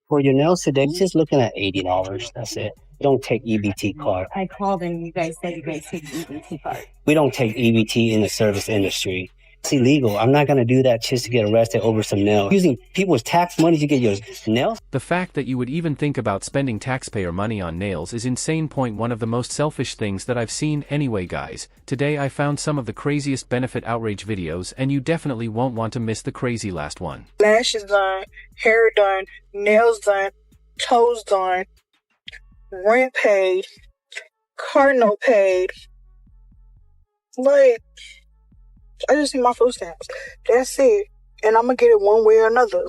For your nails today, it's just looking at $80. That's it. We don't take EBT card. I called and you guys said you guys take EBT card. We don't take EBT in the service industry. It's illegal. I'm not going to do that just to get arrested over some nails. Using people's tax money to get your nails? The fact that you would even think about spending taxpayer money on nails is insane. One of the most selfish things that I've seen. Anyway guys, today I found some of the craziest benefit outrage videos, and you definitely won't want to miss the crazy last one. Lashes done, hair done, nails done, toes done, rent paid, car note paid. Like, I just need my food stamps. That's it. And I'm going to get it one way or another.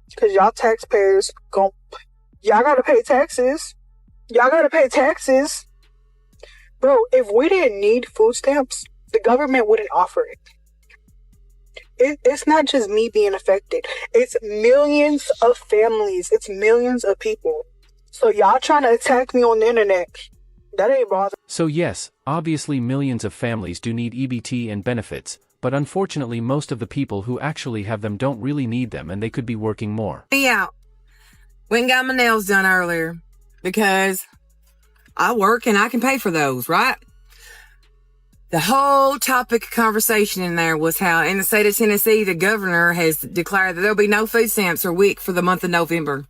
Because y'all taxpayers, y'all got to pay taxes. Y'all got to pay taxes. Bro, if we didn't need food stamps, the government wouldn't offer it. It's not just me being affected. It's millions of families. It's millions of people. So y'all trying to attack me on the internet. That ain't bothering. So yes, obviously millions of families do need EBT and benefits, but unfortunately most of the people who actually have them don't really need them, and they could be working more. Yeah, went and got my nails done earlier because I work and I can pay for those, right? The whole topic of conversation in there was how in the state of Tennessee, the governor has declared that there'll be no food stamps or WIC for the month of November.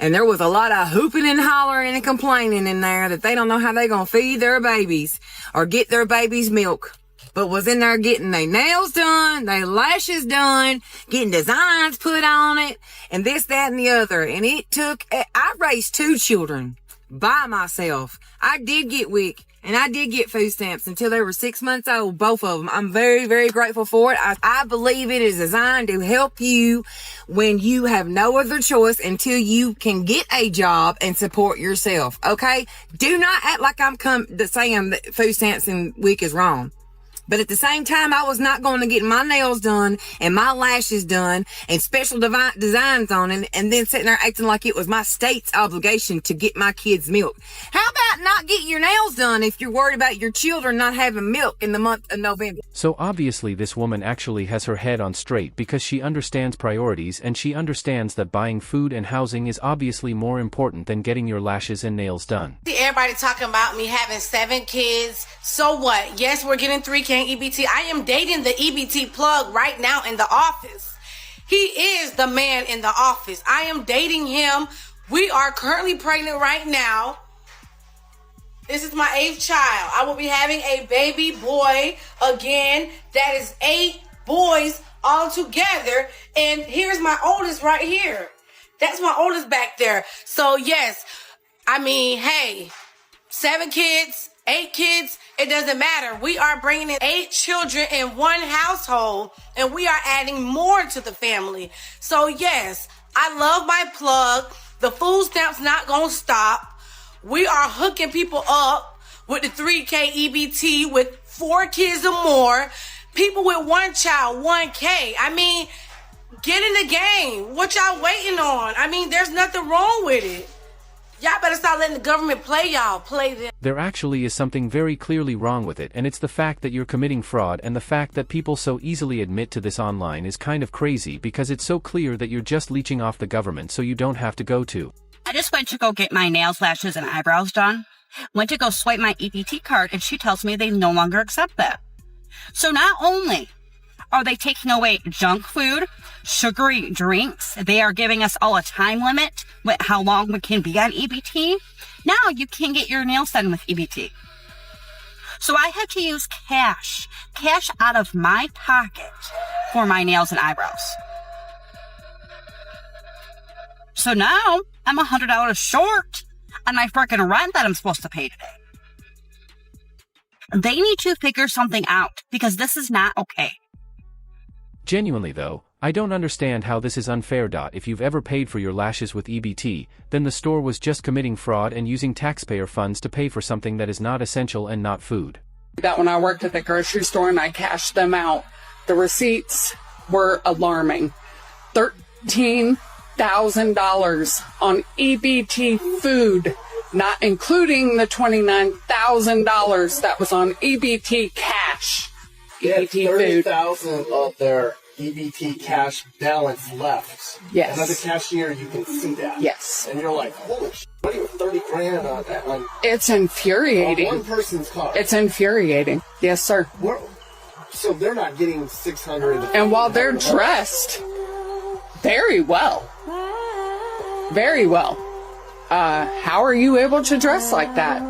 And there was a lot of hooping and hollering and complaining in there that they don't know how they're going to feed their babies or get their babies milk. But was in there getting their nails done, their lashes done, getting designs put on it, and this, that, and the other. And I raised 2 children by myself. I did get WIC. And I did get food stamps until they were 6 months old, both of them. I'm very, very grateful for it. I believe it is designed to help you when you have no other choice until you can get a job and support yourself, okay? Do not act like I'm saying that food stamps and WIC is wrong. But at the same time, I was not going to get my nails done and my lashes done and special designs on it and then sitting there acting like it was my state's obligation to get my kids milk. How about not get your nails done if you're worried about your children not having milk in the month of November? So obviously this woman actually has her head on straight because she understands priorities, and she understands that buying food and housing is obviously more important than getting your lashes and nails done. Everybody talking about me having 7 kids. So what? Yes, we're getting 3K EBT. I am dating the EBT plug right now in the office. He is the man in the office. I am dating him. We are currently pregnant right now. This is my 8th child. I will be having a baby boy again. That is 8 boys all together. And here's my oldest right here. That's my oldest back there. So yes, I mean, hey, 7 kids, 8 kids, it doesn't matter. We are bringing in 8 children in one household, and we are adding more to the family. So yes, I love my plug. The food stamp's not gonna stop. We are hooking people up with the 3K EBT with 4 kids or more. People with 1 child, 1K. I mean, get in the game. What y'all waiting on? I mean, there's nothing wrong with it. Y'all better stop letting the government play y'all. Play them. There actually is something very clearly wrong with it, and it's the fact that you're committing fraud, and the fact that people so easily admit to this online is kind of crazy because it's so clear that you're just leeching off the government so you don't have to go to. I just went to go get my nails, lashes, and eyebrows done. Went to go swipe my EBT card, and she tells me they no longer accept that. So not only are they taking away junk food, sugary drinks, they are giving us all a time limit with how long we can be on EBT. Now you can get your nails done with EBT. So I had to use cash out of my pocket for my nails and eyebrows. So now I'm $100 short on my freaking rent that I'm supposed to pay today. They need to figure something out because this is not okay. Genuinely though, I don't understand how this is unfair. If you've ever paid for your lashes with EBT, then the store was just committing fraud and using taxpayer funds to pay for something that is not essential and not food. That when I worked at the grocery store and I cashed them out, the receipts were alarming. $13,000 on EBT food, not including the $29,000 that was on EBT cash. EBT food. $30,000 of their EBT cash balance left. Yes. Another cashier, you can see that. Yes. And you're like, holy shit, what are you, 30 grand on that? It's infuriating. On one person's car. It's infuriating. Yes, sir. So they're not getting 600. And while they're dressed very well, how are you able to dress like that?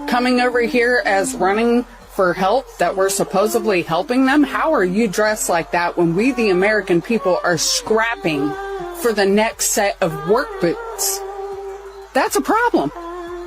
Coming over here as running for help that we're supposedly helping them, how are you dressed like that when we, the American people, are scrapping for the next set of work boots? That's a problem.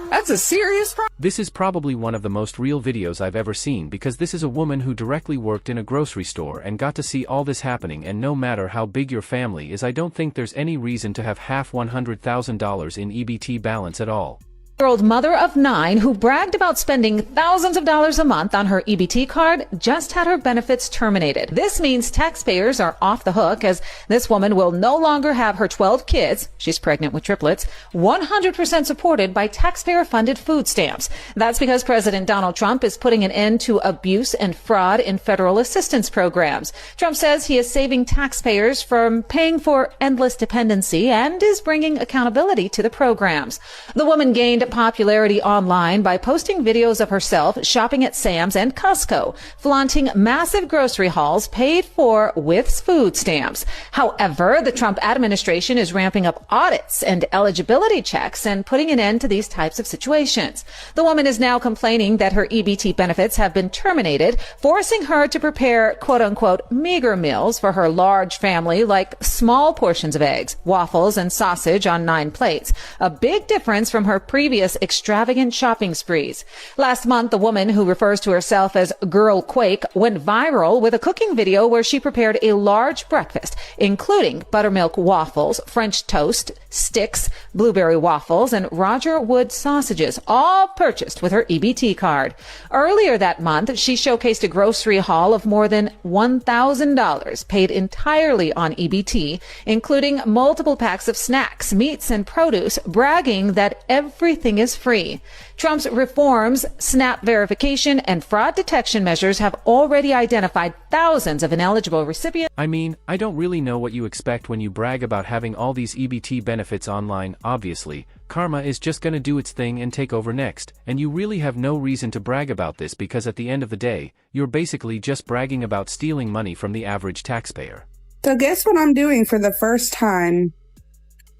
That's a serious problem. This is probably one of the most real videos I've ever seen, because this is a woman who directly worked in a grocery store and got to see all this happening, and no matter how big your family is, I don't think there's any reason to have half $100,000 in EBT balance at all. Year-old mother of 9 who bragged about spending thousands of dollars a month on her EBT card just had her benefits terminated. This means taxpayers are off the hook, as this woman will no longer have her 12 kids, she's pregnant with triplets, 100% supported by taxpayer-funded food stamps. That's because President Donald Trump is putting an end to abuse and fraud in federal assistance programs. Trump says he is saving taxpayers from paying for endless dependency and is bringing accountability to the programs. The woman gained popularity online by posting videos of herself shopping at Sam's and Costco, flaunting massive grocery hauls paid for with food stamps. However, the Trump administration is ramping up audits and eligibility checks and putting an end to these types of situations. The woman is now complaining that her EBT benefits have been terminated, forcing her to prepare quote-unquote meager meals for her large family, like small portions of eggs, waffles, and sausage on 9 plates. A big difference from her previous extravagant shopping sprees. Last month, the woman, who refers to herself as Girl Quake, went viral with a cooking video where she prepared a large breakfast, including buttermilk waffles, French toast, sticks, blueberry waffles, and Roger Wood sausages, all purchased with her EBT card. Earlier that month, she showcased a grocery haul of more than $1,000 paid entirely on EBT, including multiple packs of snacks, meats, and produce, bragging that everything is free. Trump's reforms, SNAP verification, and fraud detection measures have already identified thousands of ineligible recipients. I mean, I don't really know what you expect when you brag about having all these EBT benefits online. Obviously, karma is just gonna do its thing and take over next, and you really have no reason to brag about this, because at the end of the day, you're basically just bragging about stealing money from the average taxpayer. So guess what I'm doing for the first time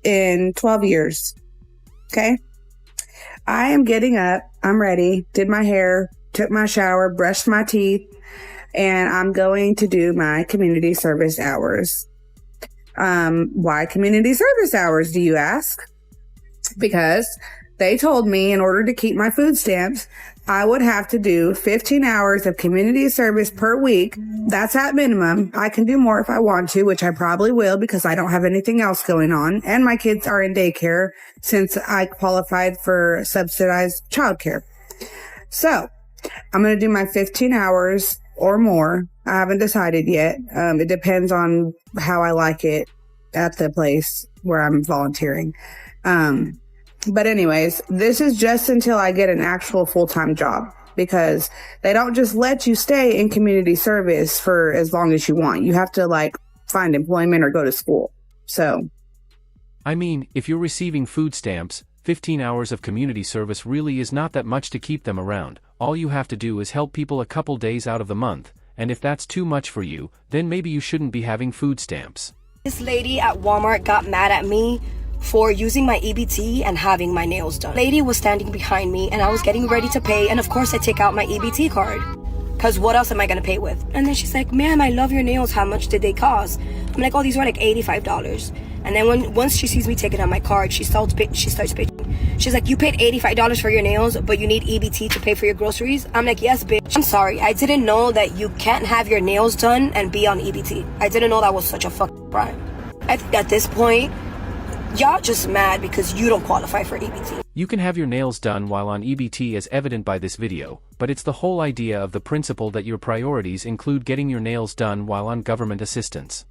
in 12 years? Okay? I am getting up, I'm ready, did my hair, took my shower, brushed my teeth, and I'm going to do my community service hours. Why community service hours, do you ask? Because they told me in order to keep my food stamps, I would have to do 15 hours of community service per week. That's at minimum. I can do more if I want to, which I probably will because I don't have anything else going on. And my kids are in daycare since I qualified for subsidized childcare. So I'm going to do my 15 hours or more. I haven't decided yet. It depends on how I like it at the place where I'm volunteering. But anyways, this is just until I get an actual full-time job, because they don't just let you stay in community service for as long as you want. You have to find employment or go to school. So, I mean, if you're receiving food stamps, 15 hours of community service really is not that much to keep them around. All you have to do is help people a couple days out of the month, and if that's too much for you, then maybe you shouldn't be having food stamps. This lady at Walmart got mad at me for using my EBT and having my nails done. Lady was standing behind me and I was getting ready to pay, and of course I take out my EBT card, because what else am I gonna pay with? And then she's like, ma'am, I love your nails, how much did they cost? I'm like, oh, these were like $85. And then once she sees me taking out my card, she starts bitching. She's like, you paid $85 for your nails, but you need EBT to pay for your groceries? I'm like, yes, bitch. I'm sorry, I didn't know that you can't have your nails done and be on EBT. I didn't know that was such a fucking crime. I think at this point, y'all just mad because you don't qualify for EBT. You can have your nails done while on EBT, as evident by this video, but it's the whole idea of the principle that your priorities include getting your nails done while on government assistance.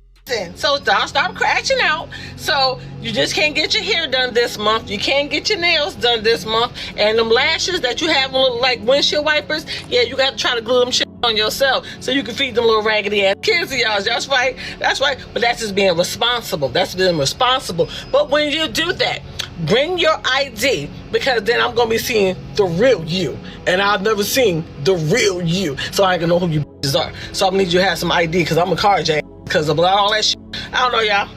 So don't stop crashing out. So you just can't get your hair done this month. You can't get your nails done this month. And them lashes that you have look like windshield wipers, yeah, you got to try to glue them shit on yourself so you can feed them little raggedy ass kids of y'all. That's right. That's right. But that's just being responsible. That's being responsible. But when you do that, bring your ID, because then I'm going to be seeing the real you. And I've never seen the real you. So I can know who you bitches are. So I'm going to need you to have some ID, because I'm a card jack. Because of all that shit. I don't know y'all.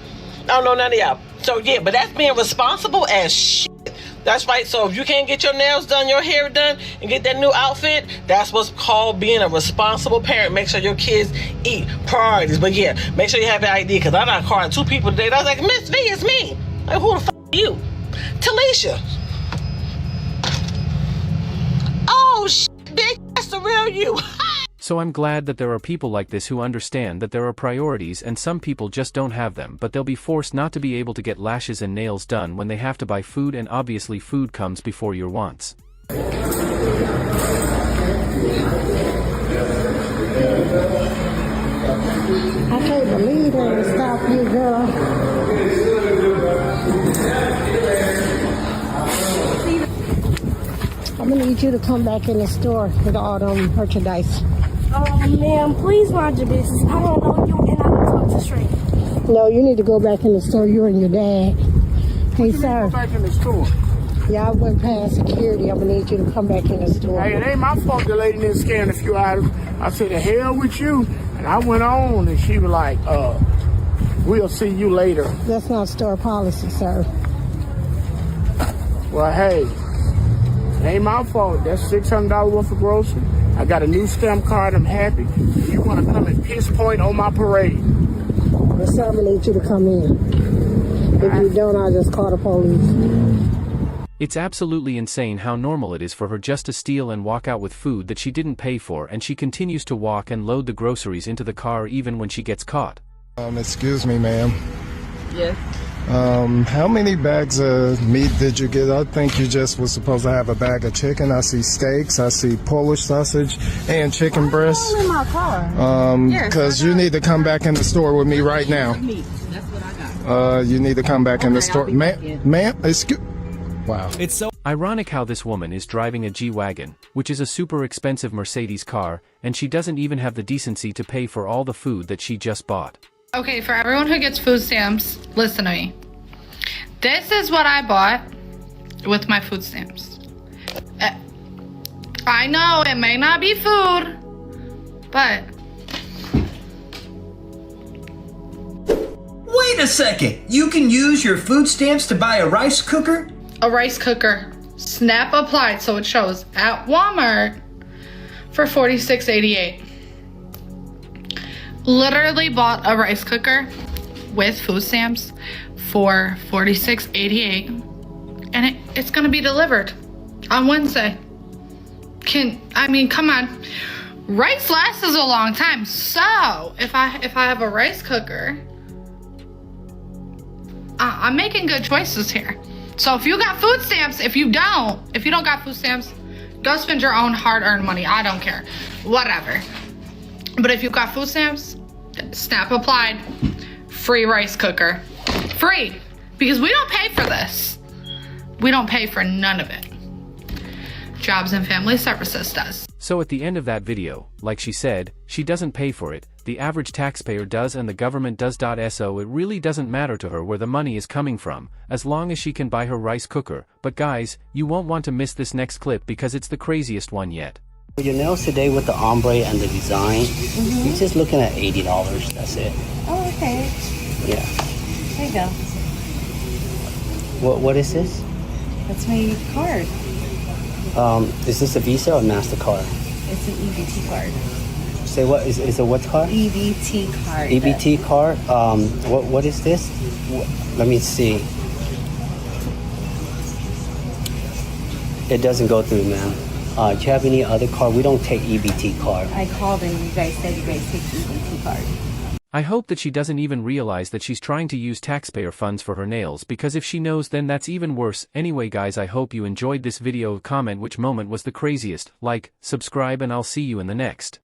I don't know none of y'all. So yeah, but that's being responsible as shit. That's right. So if you can't get your nails done, your hair done, and get that new outfit, that's what's called being a responsible parent. Make sure your kids eat. Priorities. But yeah, make sure you have your ID, because I got calling 2 people today. I was like, Miss V, it's me. Like, who the fuck are you? Talisha. Oh shit, bitch, that's the real you. So I'm glad that there are people like this who understand that there are priorities and some people just don't have them, but they'll be forced not to be able to get lashes and nails done when they have to buy food, and obviously food comes before your wants. I can't believe they stop you, girl. I'm gonna need you to come back in the store with all them merchandise. Ma'am, please mind your business. I don't know you and I don't talk to strangers. No, you need to go back in the store. You and your dad. Hey, sir. Go back in the store. Yeah, I went past security. I'm gonna need you to come back in the store. Hey, it ain't my fault the lady didn't scan a few items. I said, the hell with you. And I went on and she was like, we'll see you later. That's not store policy, sir. Well, hey, it ain't my fault. That's $600 worth of grocery. I got a new stamp card. I'm happy. You want to come and piss point on my parade? Well, sir, I'm gonna need you to come in. If you don't, I'll just call the police. It's absolutely insane how normal it is for her just to steal and walk out with food that she didn't pay for, and she continues to walk and load the groceries into the car even when she gets caught. Excuse me, ma'am. Yes. How many bags of meat did you get? I think you just was supposed to have a bag of chicken. I see steaks, I see Polish sausage, and chicken breasts. In my car. Because you need to come back in the store with me right now. That's what I got. You need to come back in the store. Ma'am, excuse. Wow. It's so ironic how this woman is driving a G-Wagon, which is a super expensive Mercedes car, and she doesn't even have the decency to pay for all the food that she just bought. Okay, for everyone who gets food stamps, listen to me. This is what I bought with my food stamps. I know it may not be food, but... Wait a second! You can use your food stamps to buy a rice cooker? A rice cooker. Snap applied, so it shows at Walmart for $46.88. Literally bought a rice cooker with food stamps for $46.88, and it's gonna be delivered on Wednesday. Come on. Rice lasts a long time, so if I have a rice cooker, I'm making good choices here. So if you got food stamps, if you don't got food stamps, go spend your own hard-earned money. I don't care, whatever. But if you've got food stamps, snap applied, free rice cooker. Free, because we don't pay for this. We don't pay for none of it. Jobs and Family Services does. So at the end of that video, like she said, she doesn't pay for it, the average taxpayer does and the government does. So it really doesn't matter to her where the money is coming from, as long as she can buy her rice cooker. But guys, you won't want to miss this next clip because it's the craziest one yet. Your nails today with the ombre and the design, you're just looking at $80, that's it. Oh, okay. Yeah. There you go. What is this? That's my card. Is this a Visa or MasterCard? It's an EBT card. Say what? Is it what card? EBT card. EBT card? What is this? Let me see. It doesn't go through, ma'am. Do you have any other card? We don't take EBT card. I called and you guys said you guys take EBT card. I hope that she doesn't even realize that she's trying to use taxpayer funds for her nails, because if she knows, then that's even worse. Anyway guys, I hope you enjoyed this video. Comment which moment was the craziest, like, subscribe, and I'll see you in the next.